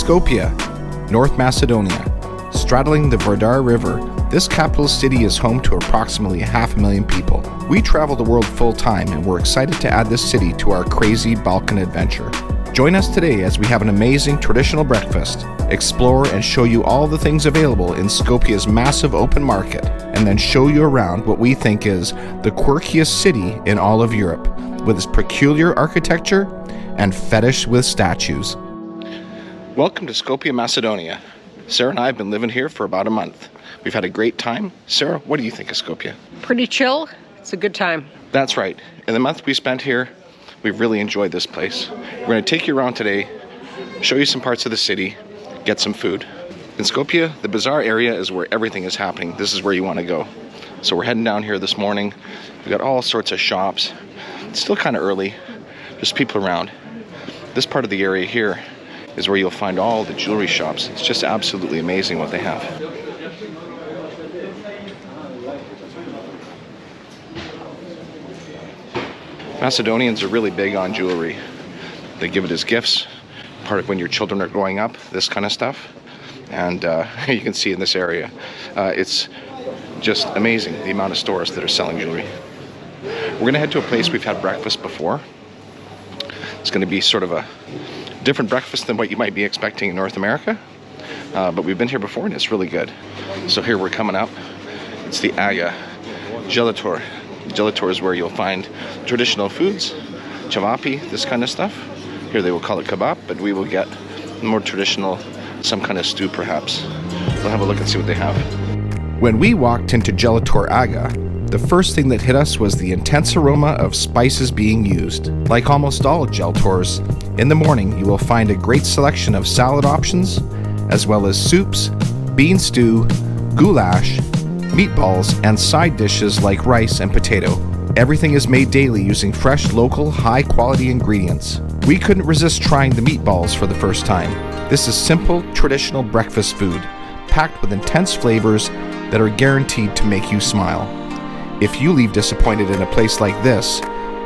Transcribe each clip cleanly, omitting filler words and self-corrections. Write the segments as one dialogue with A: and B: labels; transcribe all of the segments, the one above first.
A: Skopje, North Macedonia. Straddling the Vardar River, this capital city is home to approximately 500,000 people. We travel the world full-time and we're excited to add this city to our crazy Balkan adventure. Join us today as we have an amazing traditional breakfast, explore and show you all the things available in Skopje's massive open market, and then show you around what we think is the quirkiest city in all of Europe, with its peculiar architecture and fetish with statues. Welcome to Skopje, Macedonia. Sarah and I have been living here for about a month. We've had a great time. Sarah, what do you think of Skopje?
B: Pretty chill. It's a good time.
A: That's right. In the month we spent here, we've really enjoyed this place. We're going to take you around today, show you some parts of the city, get some food. In Skopje, the bazaar area is where everything is happening. This is where you want to go. So we're heading down here this morning. We've got all sorts of shops. It's still kind of early. There's people around. This part of the area here is where you'll find all the jewelry shops. It's just absolutely amazing what they have. Macedonians are really big on jewelry. They give it as gifts, part of when your children are growing up, this kind of stuff. And you can see in this area, it's just amazing the amount of stores that are selling jewelry. We're gonna head to a place we've had breakfast before. It's gonna be sort of a different breakfast than what you might be expecting in North America, but we've been here before and it's really good. So here we're coming up. It's the Aga Gelator. Gelator is where you'll find traditional foods, chavapi, this kind of stuff. Here they will call it kebab, but we will get more traditional, some kind of stew perhaps. We'll have a look and see what they have. When we walked into Gelator Aga, the first thing that hit us was the intense aroma of spices being used. Like almost all Gelators, in the morning you will find a great selection of salad options, as well as soups, bean stew, goulash, meatballs, and side dishes like rice and potato. Everything is made daily using fresh, local, high-quality ingredients. We couldn't resist trying the meatballs for the first time. This is simple, traditional breakfast food, packed with intense flavors that are guaranteed to make you smile. If you leave disappointed in a place like this,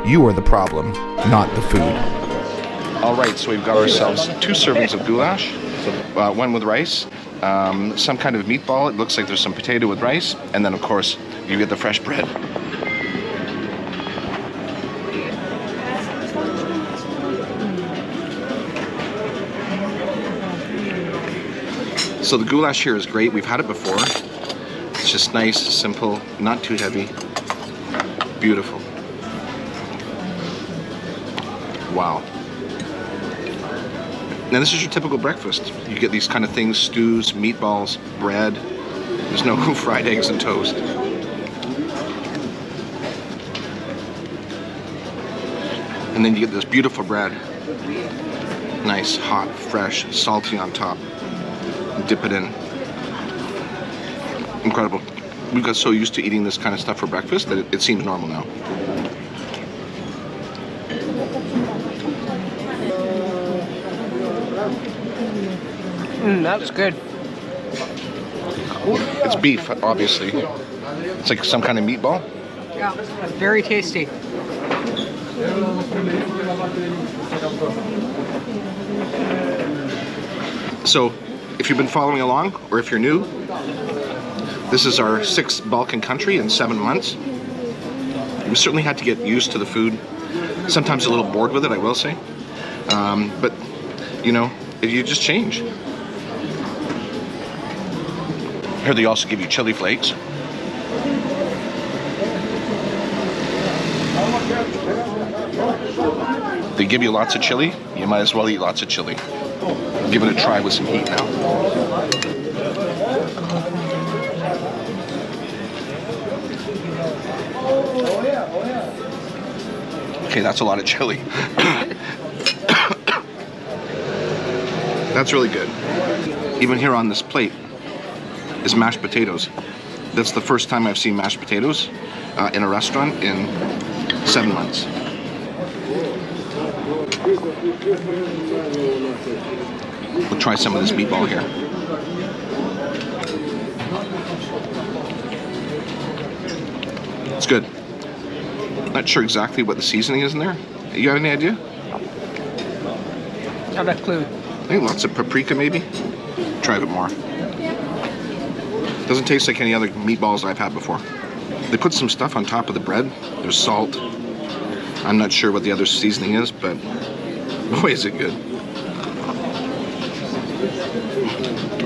A: you are the problem, not the food. All right, so we've got ourselves 2 servings of goulash, one with rice, some kind of meatball. It looks like there's some potato with rice, and then of course you get the fresh bread. So the goulash here is great. We've had it before. It's just nice, simple, not too heavy. Beautiful. Wow. Now this is your typical breakfast. You get these kind of things, stews, meatballs, bread. There's no fried eggs and toast. And then you get this beautiful bread. Nice, hot, fresh, salty on top. Dip it in. Incredible. We've got so used to eating this kind of stuff for breakfast that it seems normal now.
B: That's good.
A: It's beef, obviously. It's like some kind of meatball.
B: Yeah, very tasty.
A: So, if you've been following along, or if you're new, this is our 6th Balkan country in 7 months. We certainly had to get used to the food. Sometimes a little bored with it, I will say. But, you know, you just change. Here they also give you chili flakes. They give you lots of chili, you might as well eat lots of chili. Give it a try with some heat now. Okay, that's a lot of chili. That's really good. Even here on this plate is mashed potatoes. That's the first time I've seen mashed potatoes in a restaurant in 7 months. We'll try some of this meatball here. It's good. Not sure exactly what the seasoning is in there. You have any idea?
B: Not a clue.
A: think lots of paprika maybe. Try a bit more. Doesn't taste like any other meatballs I've had before. They put some stuff on top of the bread. There's salt. I'm not sure what the other seasoning is, but boy is it good.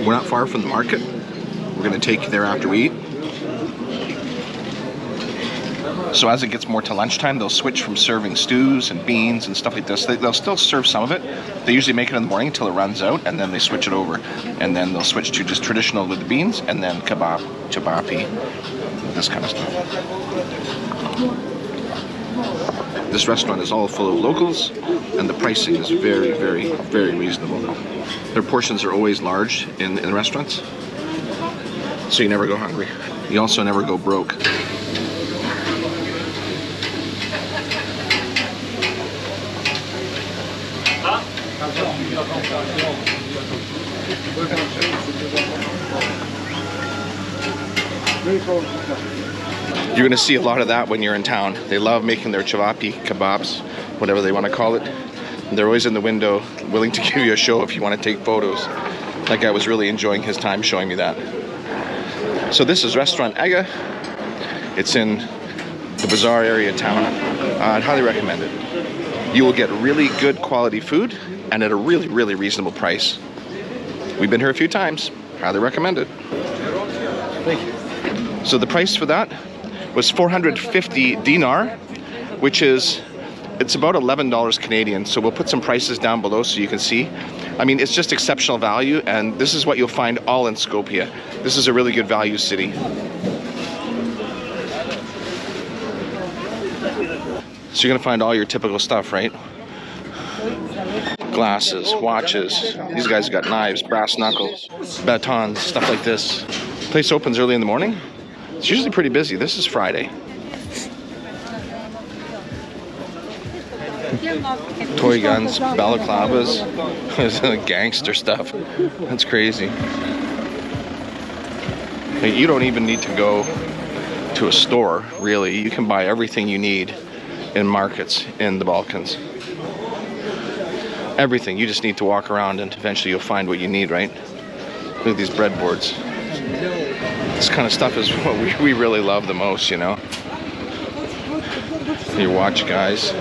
A: We're not far from the market. We're gonna take you there after we eat. So as it gets more to lunchtime, they'll switch from serving stews and beans and stuff like this. They'll still serve some of it. They usually make it in the morning until it runs out, and then they switch it over. And then they'll switch to just traditional with the beans, and then kebab, chabapi, this kind of stuff. This restaurant is all full of locals, and the pricing is very, very, very reasonable. Their portions are always large in restaurants, so you never go hungry. You also never go broke. You're going to see a lot of that when you're in town. They love making their chavapi kebabs, whatever they want to call it. And they're always in the window, willing to give you a show if you want to take photos. That guy was really enjoying his time showing me that. So this is Restaurant Aga. It's in the bazaar area of town. I'd highly recommend it. You will get really good quality food and at a really, really reasonable price. We've been here a few times. Highly recommend it.
C: Thank you.
A: So the price for that was 450 dinar, which is, it's about $11 Canadian. So we'll put some prices down below so you can see. I mean, it's just exceptional value, and this is what you'll find all in Skopje. This is a really good value city. So you're gonna find all your typical stuff, right? Glasses, watches. These guys got knives, brass knuckles, batons, stuff like this. Place opens early in the morning. It's usually pretty busy. This is Friday. Toy guns, balaclavas, gangster stuff. That's crazy. You don't even need to go to a store, really. You can buy everything you need in markets in the Balkans. Everything. You just need to walk around and eventually you'll find what you need, right? Look at these breadboards. This kind of stuff is what we really love the most, you know? Your watch guys.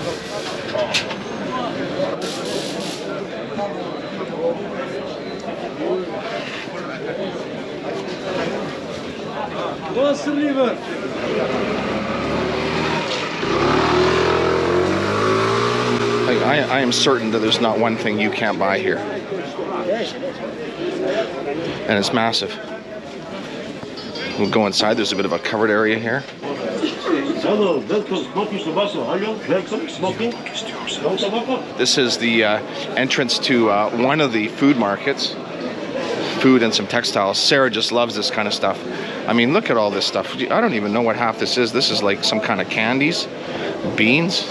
A: I am certain that there's not one thing you can't buy here. And it's massive. We'll go inside. There's a bit of a covered area here. This is the entrance to one of the food markets. Food and some textiles. Sarah just loves this kind of stuff. I mean, look at all this stuff. I don't even know what half this is. This is like some kind of candies, beans.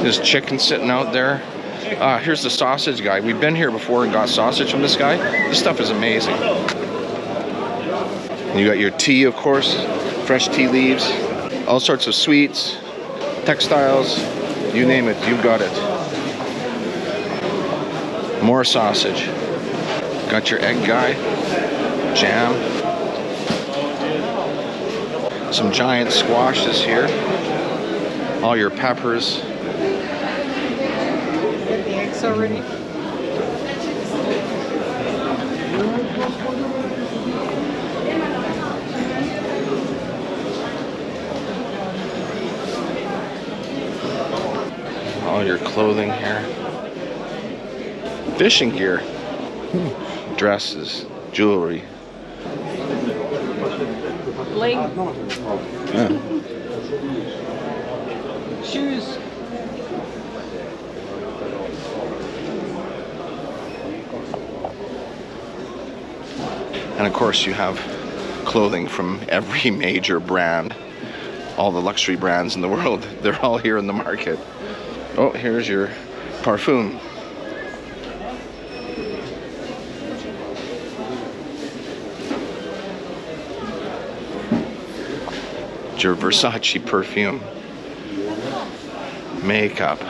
A: There's chicken sitting out there. Here's the sausage guy. We've been here before and got sausage from this guy. This stuff is amazing. And you got your tea, of course, fresh tea leaves, all sorts of sweets, textiles, you name it, you've got it. More sausage. Got your egg guy, jam. Some giant squashes here. All your peppers.
B: Already.
A: All your clothing here. Fishing gear. Dresses, jewelry.
B: Bling.
A: Yeah.
B: Shoes.
A: And of course you have clothing from every major brand. All the luxury brands in the world, they're all here in the market. Oh, here's your parfum. your Versace perfume, makeup.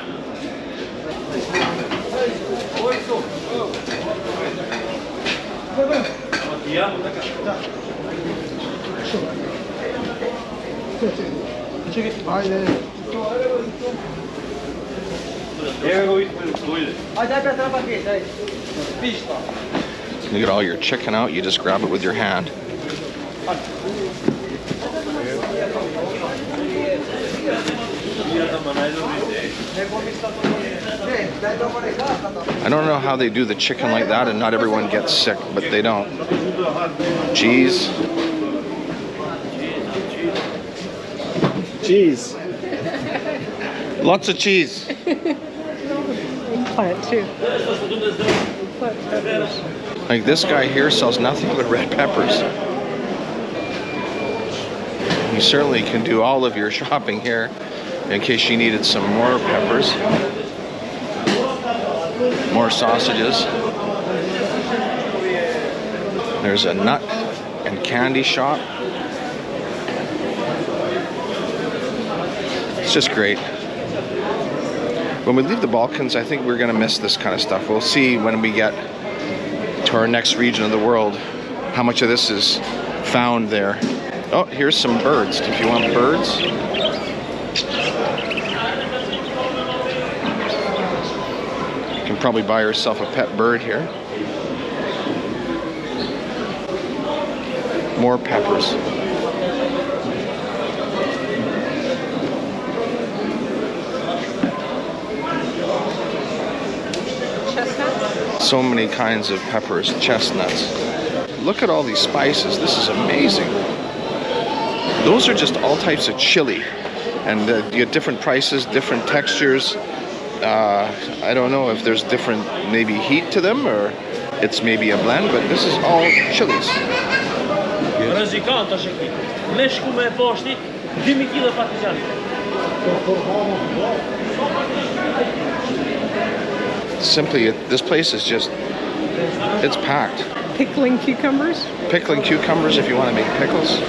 A: You get all your chicken out, you just grab it with your hand. I don't know how they do the chicken like that and not everyone gets sick, but they don't. Cheese.
C: Cheese.
A: Lots of cheese.
B: Eggplant too. Eggplant peppers.
A: Like this guy here sells nothing but red peppers. You certainly can do all of your shopping here in case you needed some more peppers. More sausages. There's a nut and candy shop. It's just great. When we leave the Balkans, I think we're going to miss this kind of stuff. We'll see when we get to our next region of the world how much of this is found there. Oh, here's some birds. If you want birds. You can probably buy yourself a pet bird here. More peppers. So many kinds of peppers, chestnuts. Look at all these spices. This is amazing. Those are just all types of chili. And you get different prices, different textures. I don't know if there's different maybe heat to them or it's maybe a blend, but this is all chilies. Simply, this place is just, it's packed.
B: Pickling cucumbers?
A: Pickling cucumbers if you want to make pickles.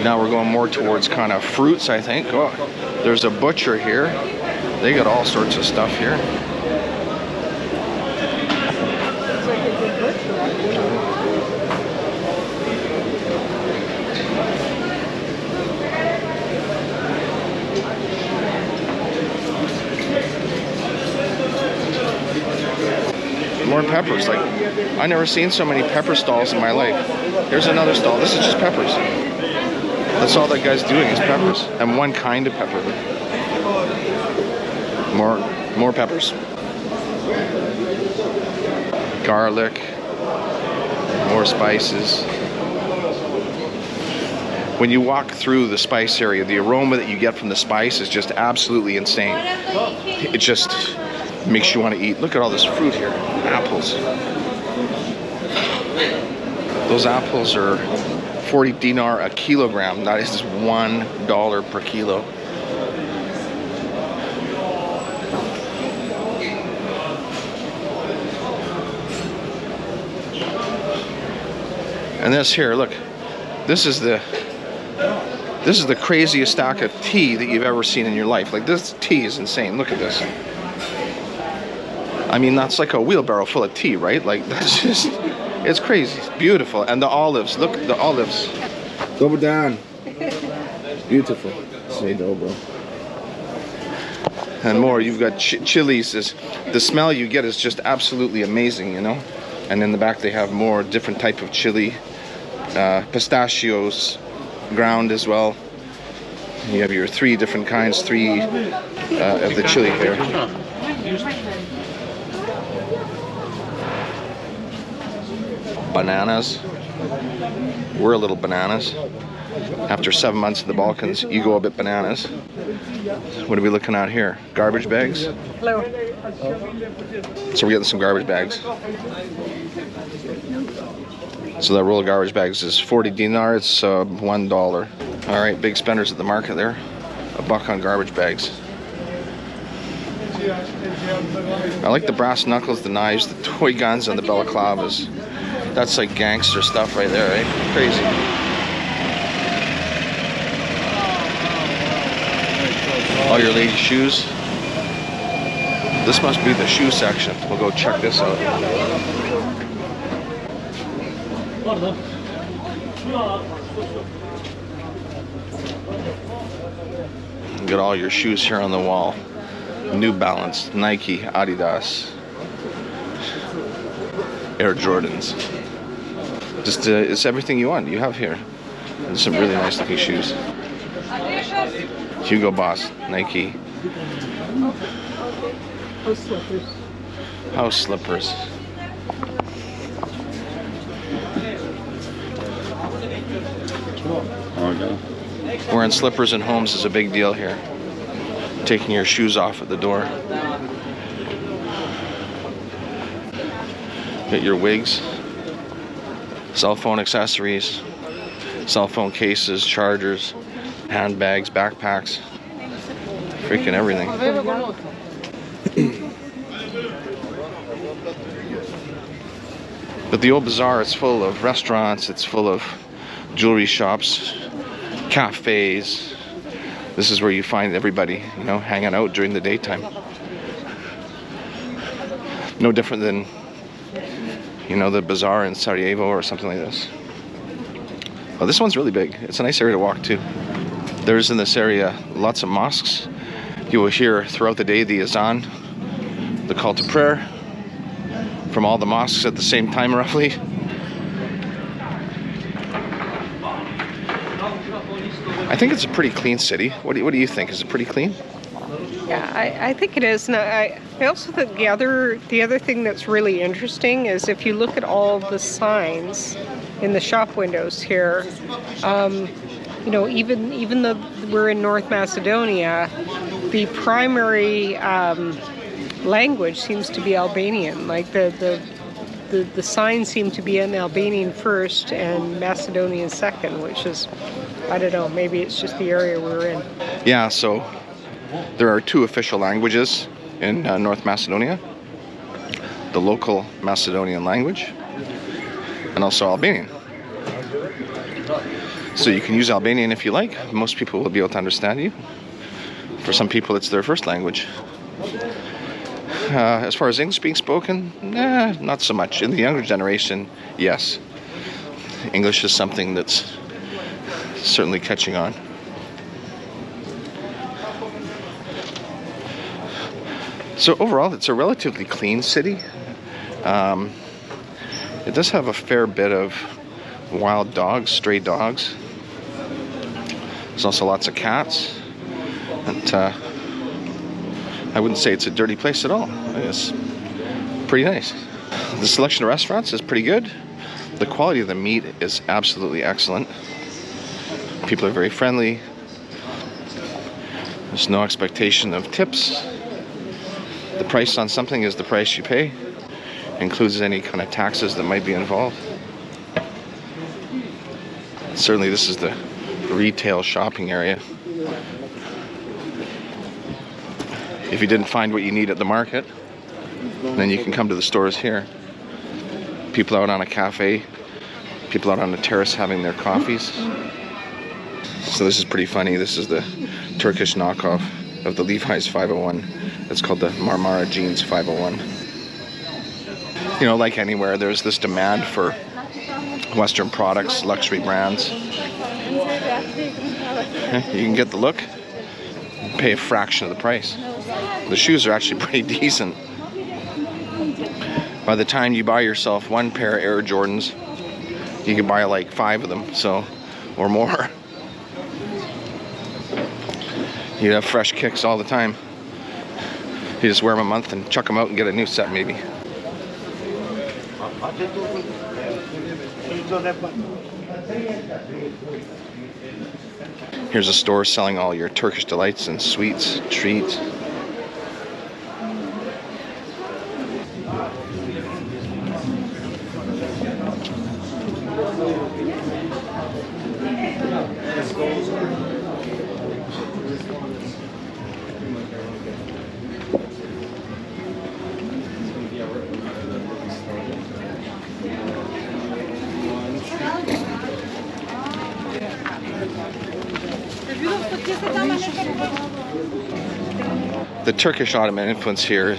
A: Now we're going more towards kind of fruits, I think. Oh, there's a butcher here. They got all sorts of stuff here.
B: Looks like a good butcher.
A: More peppers. Like, I never seen so many pepper stalls in my life. Here's another stall. This is just peppers. That's all that guy's doing is peppers. And one kind of pepper. More peppers. Garlic. More spices. When you walk through the spice area, the aroma that you get from the spice is just absolutely insane. It just makes you want to eat. Look at all this fruit here. Apples. Those apples are 40 dinar a kilogram. That is $1 per kilo. And this here, look. This is the craziest stack of tea that you've ever seen in your life. Like, this tea is insane. Look at this. I mean, that's like a wheelbarrow full of tea, right? Like, that's just, it's crazy. It's beautiful. And the olives, look, the olives. Dobar dan. Beautiful. Say dobro. And more, you've got chilies. The smell you get is just absolutely amazing, you know? And in the back they have more different type of chili. Pistachios, ground as well. You have your 3 different kinds, 3 of the chili here. Bananas. We're a little bananas. After 7 months in the Balkans, you go a bit bananas. What are we looking at here? Garbage bags?
B: Hello.
A: So we're getting some garbage bags. So that roll of garbage bags is 40 dinar, it's $1. All right, big spenders at the market there. $1 on garbage bags. I like the brass knuckles, the knives, the toy guns, and the balaclavas. That's like gangster stuff right there, right? Crazy. All your ladies' shoes. This must be the shoe section. We'll go check this out. Got all your shoes here on the wall. New Balance, Nike, Adidas, Air Jordans. Just it's everything you want. You have here. There's some really nice looking shoes. Hugo Boss, Nike.
B: House slippers.
A: House slippers. Wearing slippers in homes is a big deal here. Taking your shoes off at the door. Get your wigs, cell phone accessories, cell phone cases, chargers, handbags, backpacks, freaking everything. But the old bazaar is full of restaurants, it's full of jewelry shops, cafes. This is where you find everybody, you know, hanging out during the daytime. No different than, you know, the bazaar in Sarajevo or something like this. Well, this one's really big. It's a nice area to walk to. There's in this area lots of mosques. You will hear throughout the day the azan, the call to prayer, from all the mosques at the same time roughly. I think it's a pretty clean city. What do you think? Is it pretty clean?
B: Yeah, I think it is. And I also think the other thing that's really interesting is if you look at all the signs in the shop windows here, you know, even though we're in North Macedonia, the primary language seems to be Albanian. Like the signs seem to be in Albanian first and Macedonian second, which is, I don't know, maybe it's just the area we're in.
A: Yeah, so there are two official languages in North Macedonia. The local Macedonian language and also Albanian. So you can use Albanian if you like. Most people will be able to understand you. For some people it's their first language. As far as English being spoken, not so much. In the younger generation, yes. English is something that's certainly catching on. So overall, it's a relatively clean city. It does have a fair bit of wild dogs, stray dogs. There's also lots of cats. And I wouldn't say it's a dirty place at all. It's pretty nice. The selection of restaurants is pretty good. The quality of the meat is absolutely excellent. People are very friendly. There's no expectation of tips. The price on something is the price you pay. Includes any kind of taxes that might be involved. Certainly this is the retail shopping area. If you didn't find what you need at the market, then you can come to the stores here. People out on a cafe, people out on the terrace having their coffees. So this is pretty funny. This is the Turkish knockoff of the Levi's 501. It's called the Marmara Jeans 501. You know, like anywhere, there's this demand for Western products, luxury brands. You can get the look, pay a fraction of the price. The shoes are actually pretty decent. By the time you buy yourself one pair of Air Jordans, you can buy like 5 of them, so, or more. You have fresh kicks all the time. You just wear them a month and chuck them out and get a new set maybe. Here's a store selling all your Turkish delights and sweets, treats. The Turkish Ottoman influence here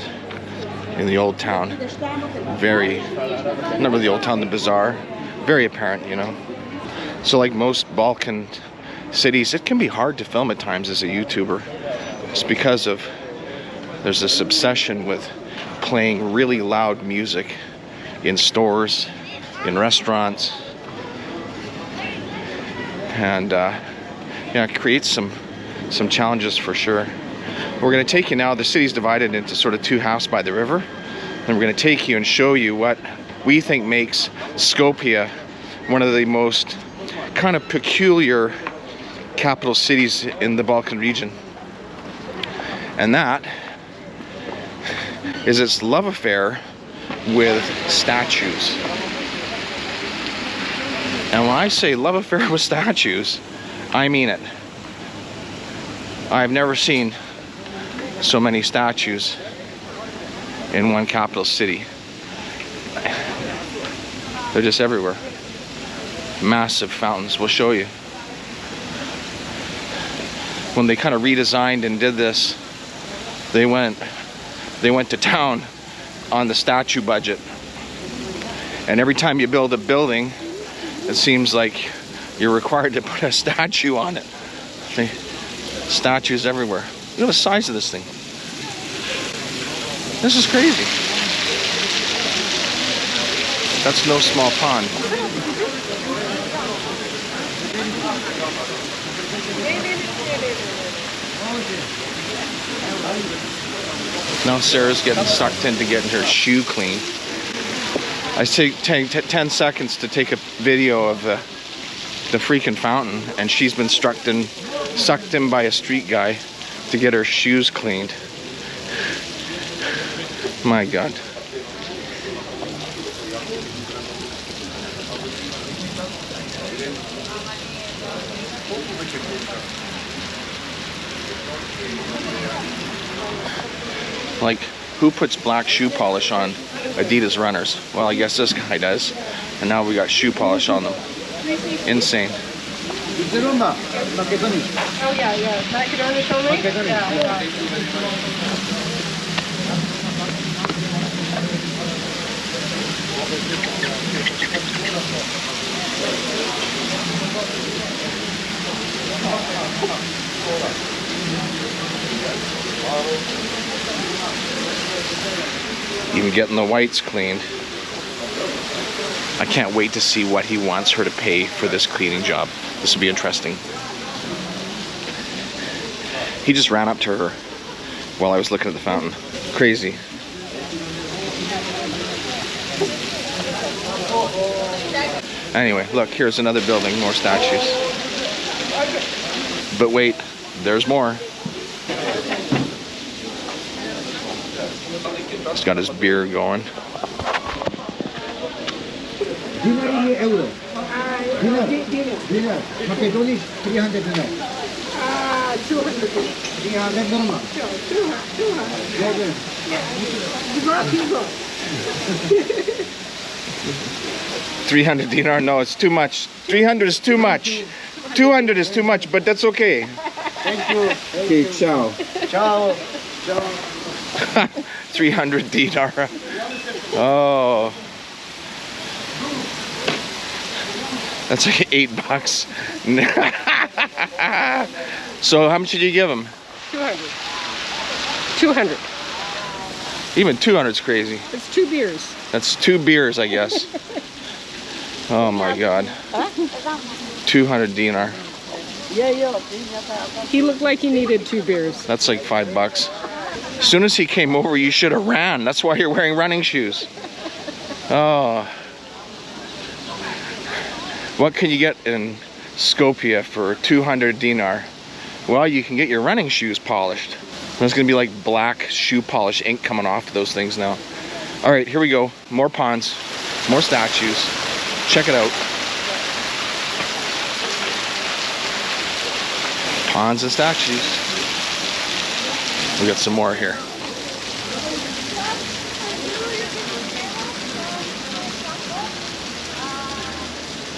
A: in the old town, very, not really the old town, the bazaar, very apparent, you know. So like most Balkan cities, it can be hard to film at times as a YouTuber. It's because of, there's this obsession with playing really loud music in stores, in restaurants, and yeah, it creates some challenges for sure. We're going to take you now, the city's divided into sort of two halves by the river, and we're going to take you and show you what we think makes Skopje one of the most kind of peculiar capital cities in the Balkan region. And that is its love affair with statues. And when I say love affair with statues, I mean it. I've never seen so many statues in one capital city. They're just everywhere. Massive fountains, we'll show you. When they kind of redesigned and did this, they went to town on the statue budget. And every time you build a building, it seems like you're required to put a statue on it. Statues everywhere. Look at the size of this thing. This is crazy. That's no small pond. Now Sarah's getting sucked into getting her shoe clean. I take 10 seconds to take a video of the freaking fountain, and she's been sucked in by a street guy to get her shoes cleaned. My God. Like, who puts black shoe polish on Adidas runners? Well, I guess this guy does. And now we got shoe polish on them. Insane.
B: Oh yeah. Macedonia only? Yeah.
A: Even getting the whites cleaned. I can't wait to see what he wants her to pay for this cleaning job. This will be interesting. He just ran up to her while I was looking at the fountain. Crazy. Anyway, look, here's another building, more statues. But wait, there's more. He's got his beer going.
D: Euro. Dinar. Macedonia 300 dinar.
B: 200.
D: 300 normal.
A: 300 dinar? No, it's too much. 300 is too much. 200 is too much, but that's okay.
D: Thank you. Okay, ciao. Ciao. Ciao.
A: 300 dinar. Oh. That's like $8. So how much did you give him?
B: 200. 200.
A: Even 200 is crazy.
B: It's 2 beers.
A: That's 2 beers, I guess. Oh my God. 200 dinar.
B: He looked like he needed 2 beers.
A: That's like $5. As soon as he came over, you should have ran. That's why you're wearing running shoes. Oh. What can you get in Skopje for 200 dinar? Well, you can get your running shoes polished. There's gonna be like black shoe polish ink coming off those things now. All right, here we go. More ponds, more statues. Check it out. Ponds and statues. We got some more here.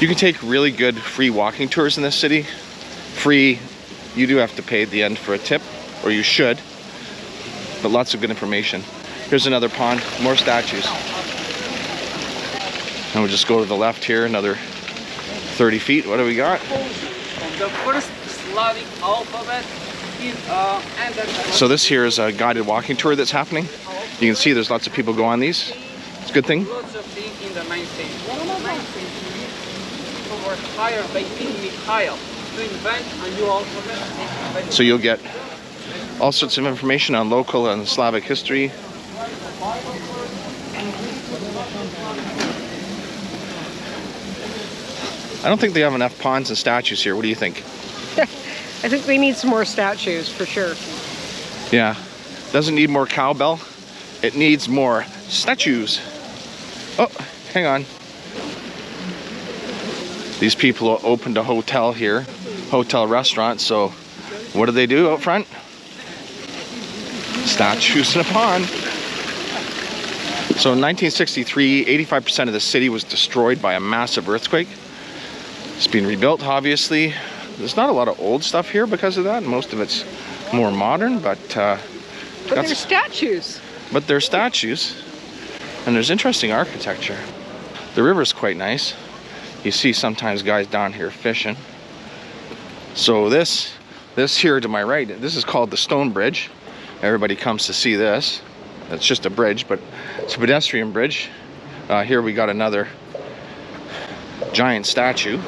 A: You can take really good free walking tours in this city. Free You do have to pay at the end for a tip, or you should, but lots of good information. Here's another pond, more statues. And we'll just go to the left here, another 30 feet. What do we got?
E: The first Slavic alphabet is
A: So this here is a guided walking tour that's happening. You can see there's lots of people go on these. It's a good thing.
E: lots of things in the 9th century. 9th century, people were hired by King Mikhail to invent a new alphabet.
A: So you'll get all sorts of information on local and Slavic history. I don't think they have enough ponds and statues here. What do you think?
B: I think they need some more statues for sure.
A: Yeah. Doesn't need more cowbell. It needs more statues. Oh, hang on. These people opened a hotel here, hotel restaurant. So what do they do out front? Statues in a pond. So in 1963, 85% of the city was destroyed by a massive earthquake. It's been rebuilt, obviously. There's not a lot of old stuff here because of that. Most of it's more modern, but
B: But they're statues.
A: But they're statues, and there's interesting architecture. The river's quite nice. You see sometimes guys down here fishing. So this here to my right, this is called the Stone Bridge. Everybody comes to see this. It's just a bridge, but it's a pedestrian bridge. Here we got another giant statue.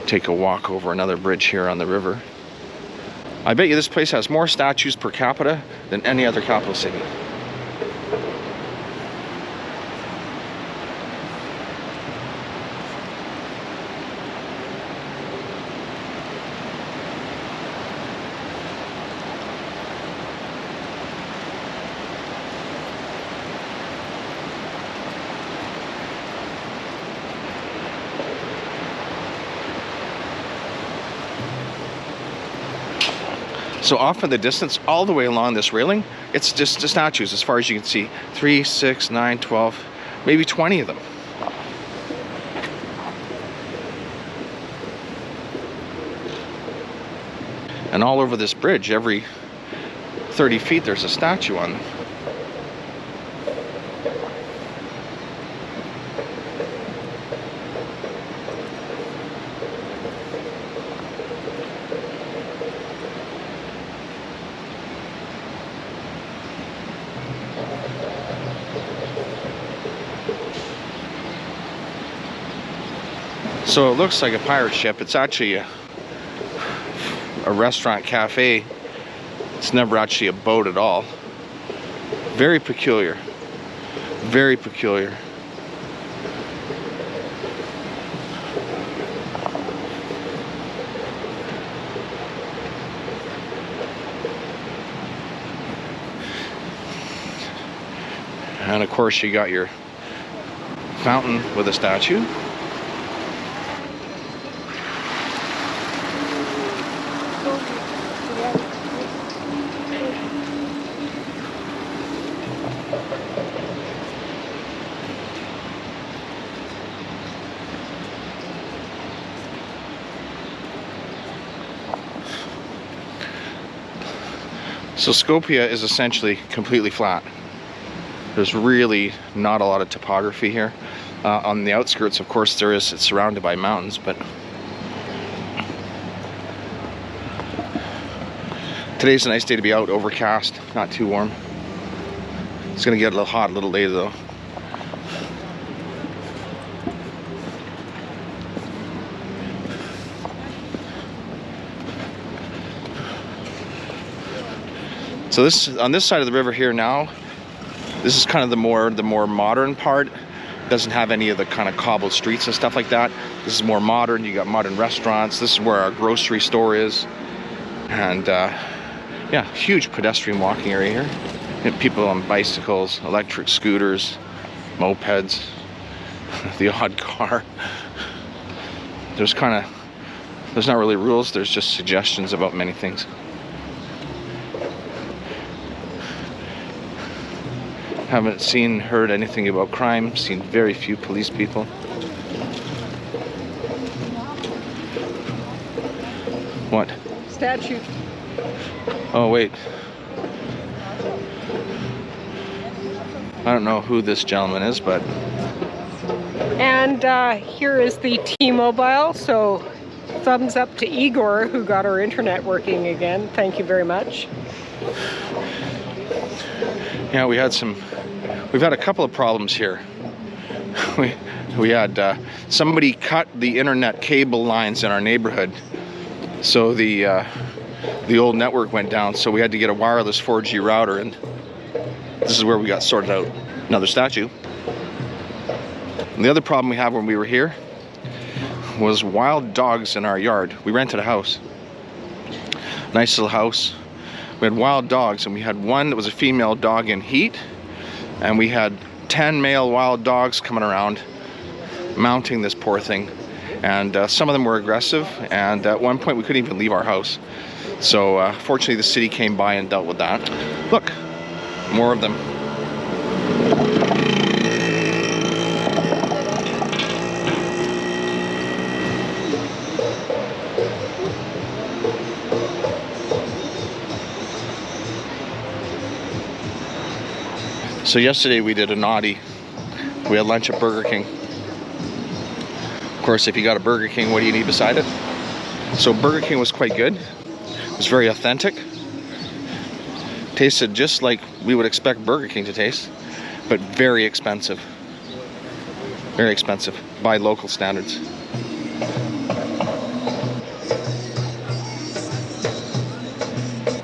A: Take a walk over another bridge here on the river. I bet you this place has more statues per capita than any other capital city. So off in the distance, all the way along this railing, it's just the statues as far as you can see. 3, 6, 9, 12, maybe 20 of them. And all over this bridge, every 30 feet, there's a statue on them. So it looks like a pirate ship. It's actually a restaurant cafe. It's never actually a boat at all. Very peculiar. Very peculiar. And of course you got your fountain with a statue. So Skopje is essentially completely flat. There's really not a lot of topography here. On the outskirts, of course, there is. It's surrounded by mountains, but today's a nice day to be out, overcast, not too warm. It's gonna get a little hot a little later though. So this, on this side of the river here now, this is kind of the more modern part. It doesn't have any of the kind of cobbled streets and stuff like that. This is more modern. You got modern restaurants. This is where our grocery store is. And yeah, huge pedestrian walking area here. And people on bicycles, electric scooters, mopeds, the odd car. There's not really rules. There's just suggestions about many things. Haven't heard anything about crime, seen very few police people. What?
B: Statue.
A: Oh, wait. I don't know who this gentleman is, but...
B: And here is the T-Mobile, so thumbs up to Igor, who got our internet working again. Thank you very much.
A: Yeah, we've had a couple of problems here. We had somebody cut the internet cable lines in our neighborhood, so the old network went down, so we had to get a wireless 4G router, and this is where we got sorted out. Another statue. And the other problem we had when we were here was wild dogs in our yard. We rented a house. Nice little house. We had wild dogs, and we had one that was a female dog in heat, and we had 10 male wild dogs coming around mounting this poor thing, and some of them were aggressive, and at one point we couldn't even leave our house. So fortunately the city came by and dealt with that. Look, more of them. So yesterday we did a naughty. We had lunch at Burger King. Of course, if you got a Burger King, what do you need beside it? So Burger King was quite good. It was very authentic. Tasted just like we would expect Burger King to taste, but very expensive. Very expensive by local standards.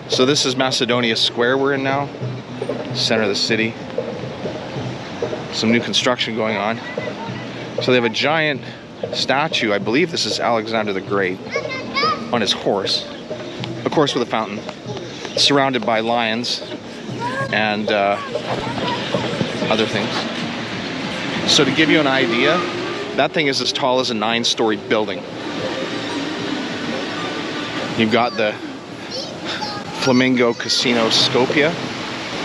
A: So this is Macedonia Square we're in now. Center of the city. Some new construction going on. So they have a giant statue. I believe this is Alexander the Great on his horse, of course with a fountain, surrounded by lions and other things. So to give you an idea, that thing is as tall as a 9-story building. You've got the Flamingo Casino Skopje.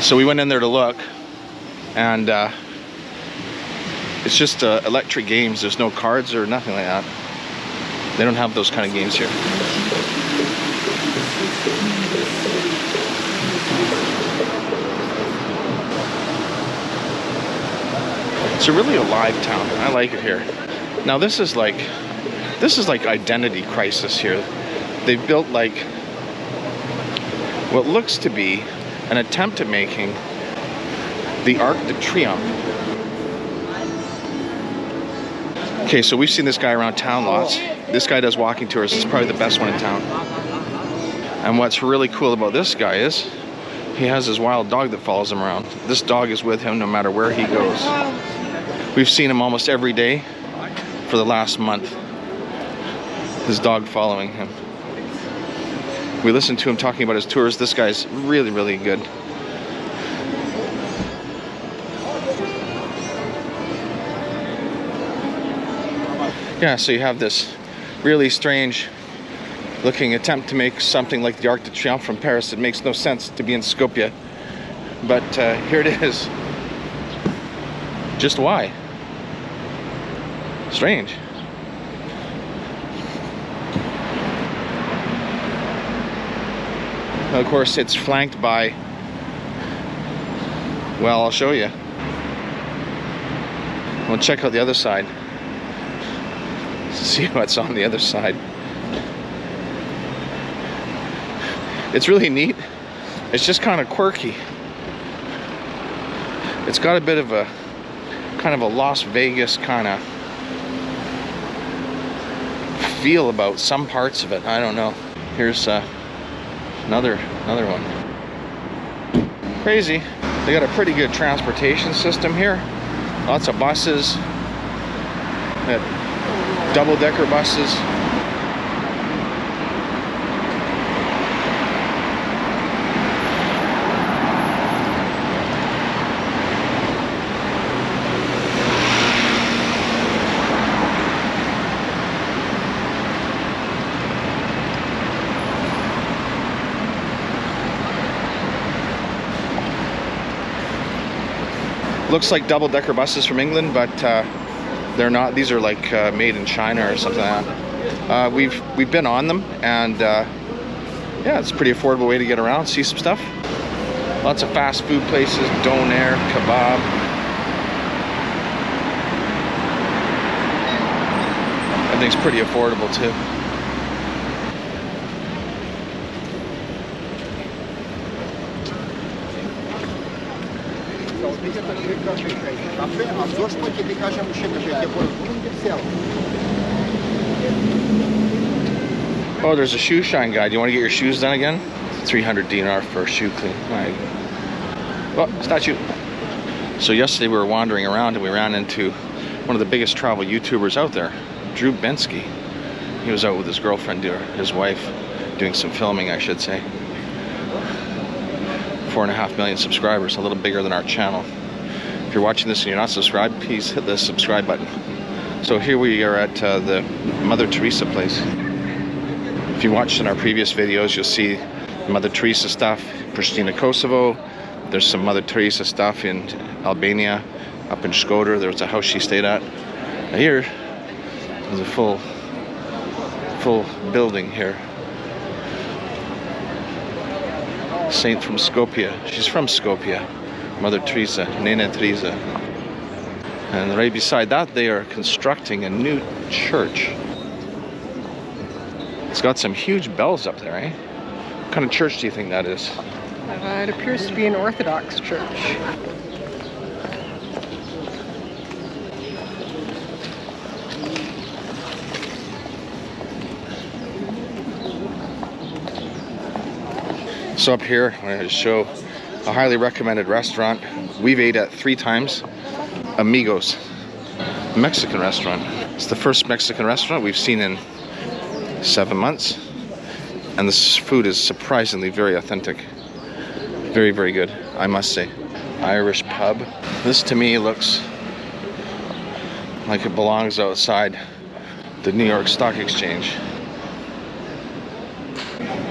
A: So we went in there to look, and it's just electric games. There's no cards or nothing like that. They don't have those kind of games here. It's a really alive town. I like it here. Now this is like identity crisis here. They've built like what looks to be an attempt at making the Arc de Triomphe. Okay, so we've seen this guy around town lots. This guy does walking tours. It's probably the best one in town. And what's really cool about this guy is he has his wild dog that follows him around. This dog is with him no matter where he goes. We've seen him almost every day for the last month. His dog following him. We listened to him talking about his tours. This guy's really, really good. Yeah, so you have this really strange looking attempt to make something like the Arc de Triomphe from Paris. It makes no sense to be in Skopje, but here it is. Just why? Strange. Of course, it's flanked by, well, I'll show you. We'll check out the other side. See what's on the other side. It's really neat. It's just kind of quirky. It's got a bit of a kind of a Las Vegas kind of feel about some parts of it. I don't know. Here's another one. Crazy. They got a pretty good transportation system here. Lots of buses. Double-decker buses. Looks like double-decker buses from England, but they're not. These are like made in China or something like that. We've been on them, and yeah, it's a pretty affordable way to get around, see some stuff. Lots of fast food places, doner, kebab. Everything's pretty affordable too. Oh, there's a shoe shine guide. You want to get your shoes done again? 300 dinar for a shoe clean. Right. Oh, statue. So yesterday we were wandering around and we ran into one of the biggest travel YouTubers out there, Drew Bensky. He was out with his girlfriend, or his wife, doing some filming, I should say. 4.5 million subscribers, a little bigger than our channel. If you're watching this and you're not subscribed, please hit the subscribe button. So here we are at the Mother Teresa place. If you watched in our previous videos, you'll see Mother Teresa stuff, Pristina, Kosovo. There's some Mother Teresa stuff in Albania, up in Skopje. There was a house she stayed at. Now here, there's a full building here. Saint from Skopje. She's from Skopje. Mother Teresa, Nena Teresa. And right beside that, they are constructing a new church. It's got some huge bells up there, eh? What kind of church do you think that is?
B: It appears to be an Orthodox church.
A: So up here, I'm going to show a highly recommended restaurant. We've ate at 3 times. Amigos, a Mexican restaurant. It's the first Mexican restaurant we've seen in 7 months. And this food is surprisingly very authentic. Very, very good, I must say. Irish pub. This to me looks like it belongs outside the New York Stock Exchange.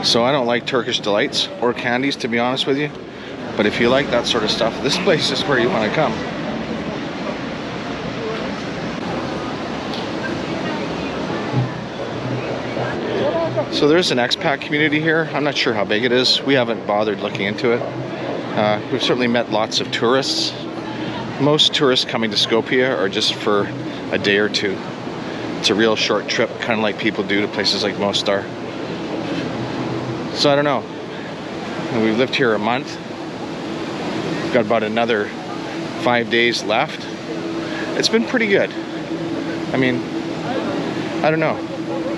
A: So I don't like Turkish delights or candies, to be honest with you. But if you like that sort of stuff, this place is where you want to come. So there's an expat community here. I'm not sure how big it is. We haven't bothered looking into it. We've certainly met lots of tourists. Most tourists coming to Skopje are just for a day or two. It's a real short trip, kind of like people do to places like Mostar. So I don't know. We've lived here a month. We've got about another 5 days left. It's been pretty good. I mean, I don't know.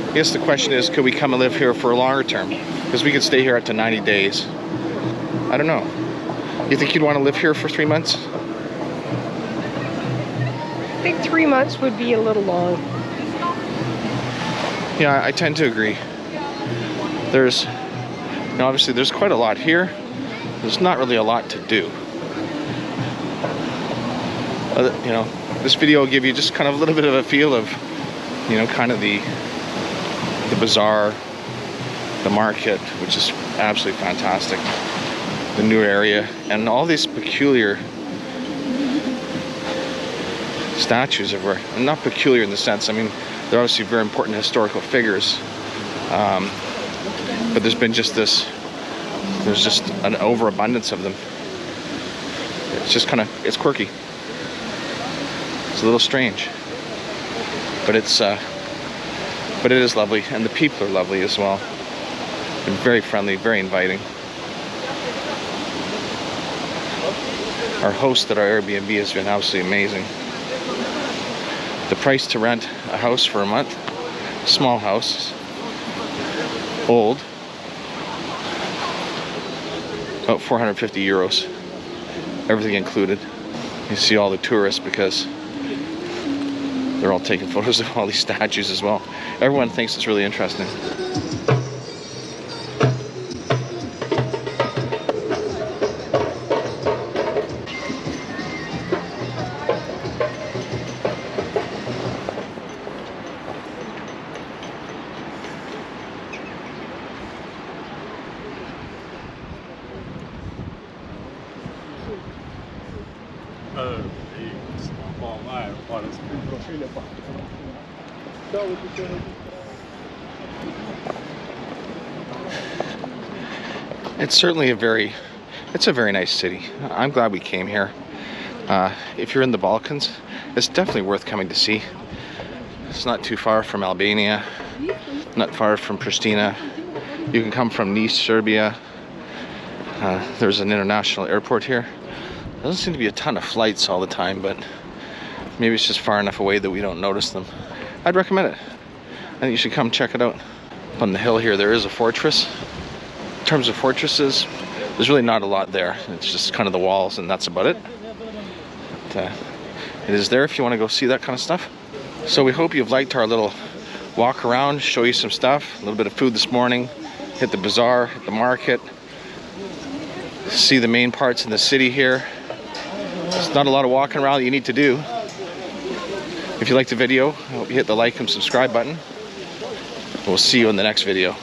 A: I guess the question is, could we come and live here for a longer term? Because we could stay here up to 90 days. I don't know. You think you'd want to live here for 3 months?
B: I think 3 months would be a little long.
A: Yeah, I tend to agree. There's, now obviously there's quite a lot here. There's not really a lot to do. You know, this video will give you just kind of a little bit of a feel of, you know, kind of the bazaar, the market, which is absolutely fantastic, the new area, and all these peculiar statues everywhere. And not peculiar in the sense, I mean, they're obviously very important historical figures, but there's been just this, there's just an overabundance of them. It's just kind of, it's quirky. It's a little strange, but it's but it is lovely, and the people are lovely as well. They're very friendly, very inviting. Our host at our Airbnb has been absolutely amazing. The price to rent a house for a month, small house, old, about 450 euros, everything included. You see all the tourists because they're all taking photos of all these statues as well. Everyone thinks it's really interesting. It's certainly a very nice city. I'm glad we came here. If you're in the Balkans, it's definitely worth coming to see. It's not too far from Albania, not far from Pristina. You can come from Nice, Serbia. There's an international airport here. There doesn't seem to be a ton of flights all the time, but maybe it's just far enough away that we don't notice them. I'd recommend it. I think you should come check it out. Up on the hill here, there is a fortress. In terms of fortresses, there's really not a lot there. It's just kind of the walls, and that's about it. But, it is there if you want to go see that kind of stuff. So we hope you've liked our little walk around, show you some stuff, a little bit of food this morning, hit the bazaar, hit the market, see the main parts in the city here. There's not a lot of walking around that you need to do. If you liked the video, I hope you hit the like and subscribe button. We'll see you in the next video.